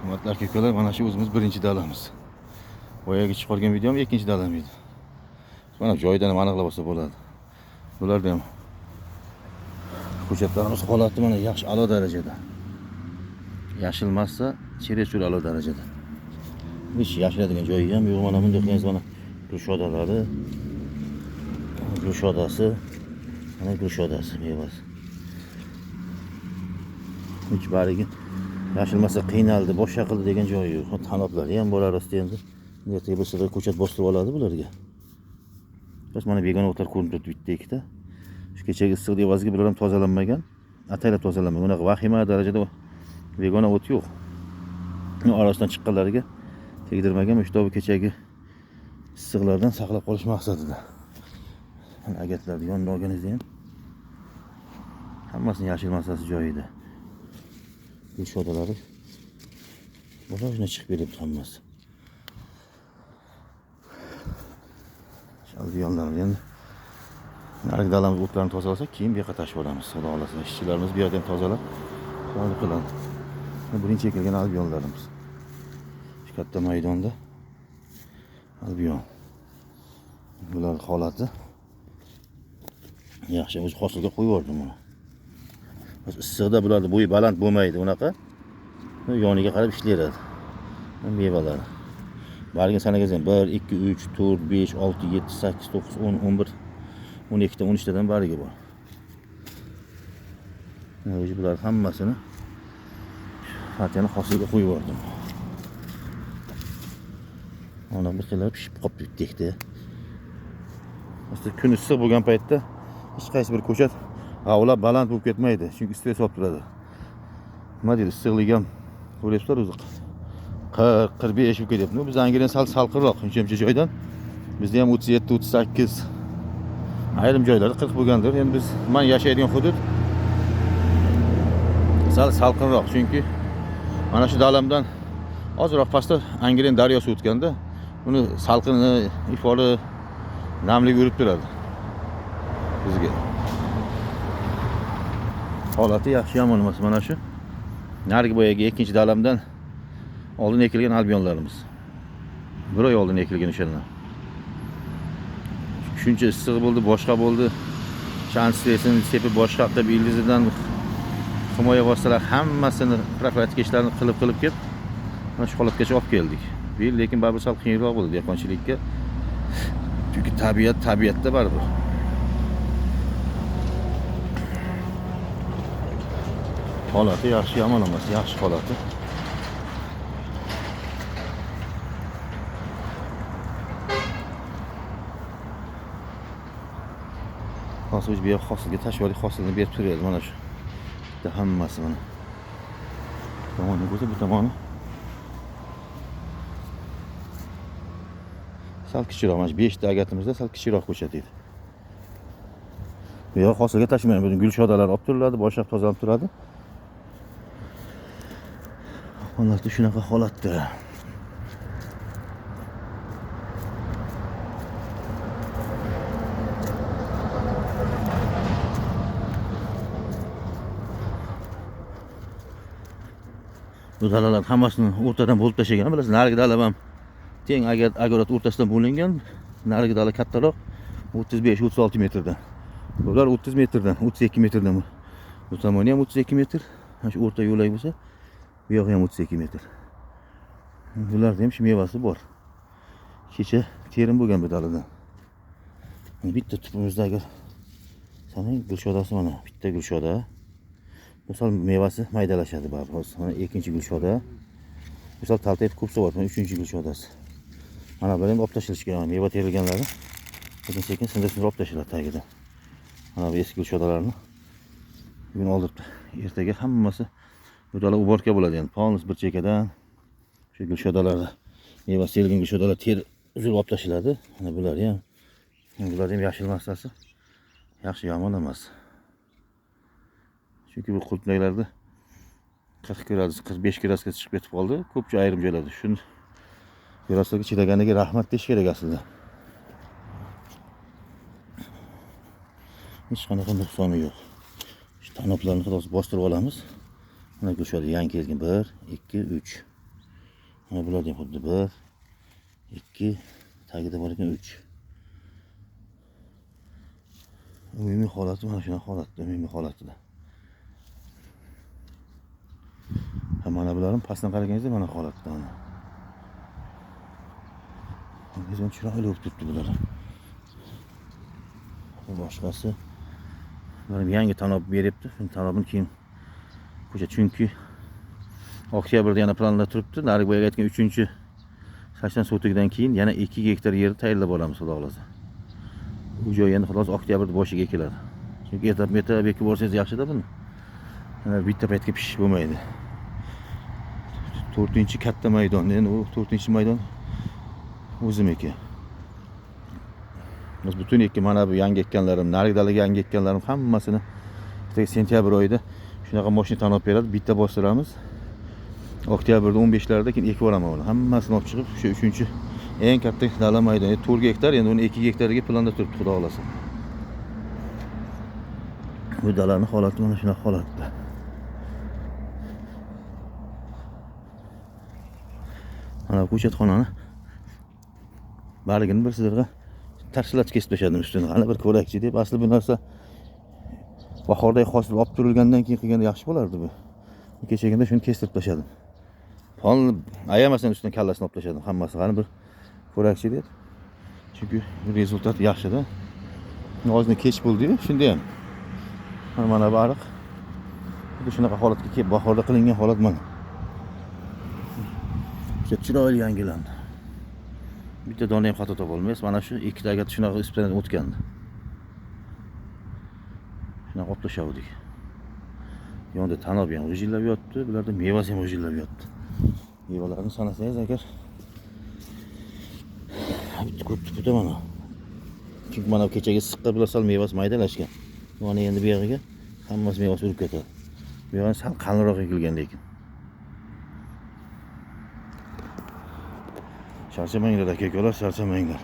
Hurmatli aka-ukalar, mana shu o'zimiz birinchi dalamiz. Boyagi chiqargan videom ikkinchi dalam edi. Mana joyidan ham aniqlab olsa bo'ladi. Bularda ham ko'chatlarimiz holati mana yaxshi, a'lo darajada. Yashilmasa, cherechur a'lo darajada. Hech yashiladigan joyi ham yo'q. Mana bunday qilsangiz mana gulshodalari, gulshodasi, mana gulshodasi mevasi. Hech barigi yashilmasa qiynaldi, boshqa qildi degan joyi yo'q. Tanoblari ham bor orasida endi. Ertaga bo'lsa ko'chat bostirib oladi bularga. Bas mana begona o'tlar ko'rinib turibdi bitta ikkita. Shu kechagi issiq evaziga bular ham tozalanmagan. Ataylab tozalanmagan. Unaqa vahima darajada begona o't yo'q. Orasidan chiqqanlariga tegdirmagan, shu bu kechagi issiqlardan saqlab qolish maqsadida. Mana agatlarni yonida olganingizda ham hammasini yashil masasi joyida. Bu shodalari boshqa chiqib beribdi hammasi. Albiyonlarni endi narigi dalamiz o'tlarni tozalasak, keyin bu yoqqa tashib olamiz. Xudo xolasa, ishchilarimiz bu yerdan tozalab, shuni qiladi. Birinchi ekilgan albiyonlarimiz. Shu katta maydonda albiyon. Bular holati yaxshi, o'z hosilga qo'yib yubordim buni. Biz issiqda bularning bo'yi baland bo'lmaydi, unaqa. Yoniga qarab ishlayveradi. Mevalari. Barga sanagasam 1, 2, 3, 4, 5, 6, 7, 8, 9, 10, 11, 12 ta 13 tadan bariga bor. O'zi bular hammasini fatiyani hosilga qo'yib yubordim. Mana bir xillar pishib qolib bitdikda. Aslida kun issiq bo'lgan paytda hech qaysi bir ko'chat avlab baland bo'lib ketmaydi, chunki stress olib turadi. Nima deydi, issiqlik ham ko'ryapsizlar o'zi 40-45 bo'lib ketyapti. Biz Angliyadan sal salqinroq, uncha joydan. Bizda ham 37-38. Ayrim joylarda 40 bo'lgandir. Endi biz men yashaydigan hudud sal salqinroq, chunki mana shu dalamdan ozroq pastda Angliyaning daryosi o'tganda, uni salqini, ifori, namlik urib turadi bizga. Holati yaxshi, yomon emas mana shu. Narigi boyagi ikkinchi dalamdan oldin ekilgan albiyonlarimiz. Bir oy oldin ekilgan o'shanlar. Shuncha issiq bo'ldi, boshqa bo'ldi. Chansesini sepib boshqa qilib ildizidan himoya vositalar hammasini profilaktika ishlarini qilib kelib mana shu holatgacha olib keldik. Lekin baribir sal qiyinroq bo'ldi dehqonchilikka. Chunki tabiatda baribir. Holati yaxshi, yomon emas, yaxshi holati. Hosil bu hosilga tashvoriy hosilni berib turadi mana shu. Bitta hammasi mana. Tomonni ko'rsa bu tomoni sal kichikroq, mana 5 ta agatimizda sal kichikroq ko'chat edi. Bu yoq hosilga tashmayman, buni gulshodalar olib turiladi, boshqa tozalanib turadi. Holati shunaqa holatda. Bu dalalar hammasini o'rtadan bo'lib tashlagan, bilasiz, narigi dalam ham teng agarot o'rtasidan bo'lingan. Narigi dala kattaroq, 35-36 metrdan. Bular 30 metrdan, 32 metrdan. Bu tomoni ham 32 metr. Mana shu o'rta yo'lak bo'lsa, bu yoq ham 32 metr. Bularda ham shu mevasi bor. Kecha terim bo'lgan bu daladan. Bitta tupimizda agar sanang gulshodasi mana, bitta gulshoda. Misol mevasi maydalashadi baribir. Mana ikkinchi gulshoda. Misol taltayib ko'p so'rayapti, mana uchinchi gulshodasi. Mana bular ham olib tashilishgan, meva terilganlari. Sekin sindirib olib tashiladi tagida. Mana bu eski gulshodalarni bugun oldiribdi. Ertaga hammasi bu dala uborka bo'ladi, endi polnis bir chekadan shu gulshodalarni meva terilgan gulshodalar uzilib olib tashiladi. Mana bular ham yashil massasi yaxshi, yomon emas. Chunki bu qultnaylarda 40 gradus, 45 gradusga chiqib ketib qoldi. Ko'pcha ayrim joylarda shuni graduslarga chidaganiga rahmat deyish kerak aslida. Hech qanaqa nuqsoni yo'q. Shu tanoblarni hozir bostirib olamiz. Mana gulshoda yangi kelgan 1, 2, 3. Mana bular ham xuddi 1 2 tagida bor ekan 3. Umumiy holati mana shunaqa holatda, umumiy holatida. Mana bularning pastdan qaraganda mana holatda mana. Bizon chiroyli bo'lib turibdi bular. Boshqasi mana yangi tanob beribdi. Shuni tanobini keyin qo'sha chunki oktyabrda yana planlar turibdi. Narigi boyaga aytgan 3-80 sotikidan keyin yana 2 gektar yerni tayyorlab olamiz, xudo xolasa. Bu joy endi xolos oktyabrning boshiga ekiladi. Chunki etap-etap ekib borsangiz yaxshi-da buni. Mana bitta paytga pishish bo'lmaydi. 4-katta maydon, endi u 4-maydon o'zimniki. Biz butun mana bu yangi ekkanlarim, narigi dalaga yangi ekkanlarim hammasini sentyabr oyida shunaqa mashina tanib beradi, bitta bostiramiz. Oktyabrda 15larida keyin ekib olaman uni. Hammasini olib chiqib, o'sha 3-chi eng katta dala maydon, 4 gektar, endi uni 2 gektarga planda turibdi, xudo xolasa. Bu dalaning holati mana shunaqa holatda. Mana bu ko'chatxonani barligini bir sizlarga tafsilotga kesib tashladim ustini. Ana bir ko'rakchi deb, asli bu narsa bahorda hosil olib turilgandan keyin qilganda yaxshi bo'lardi bu. Kechagina shuni kesib tashladim. Polni ayamasdan ustidan kallasini olib tashladim hammasi. Qani bir ko'rakchi deb. Chunki bu rezultat yaxshi-da. Ozgina kech bo'ldi-yu, shunda ham. Mana bu ariq. Bu shunaqa holatga kelib, bahorda qilingan holat mana. Chiroyli yangilandi. Bitta dona ham xato topa olmaysiz. Mana shu ikkita agat shunaqa ustidan o'tgandi. Shunaqa olib tashlavdik. Yonda tanob ham g'ijillab yotdi, bularda mevasi ham g'ijillab yotdi. Mevalarni sanasangiz agar ko'p mana. Chunki mana kechagi siqqa bular sal mevasi maydalashgan. Mana endi bu yerga hammasi mevasi urib ketadi. Bu yerga sal qalinroq ekilgan lekin. Charchamanglar aka-ukalar, charchamanglar.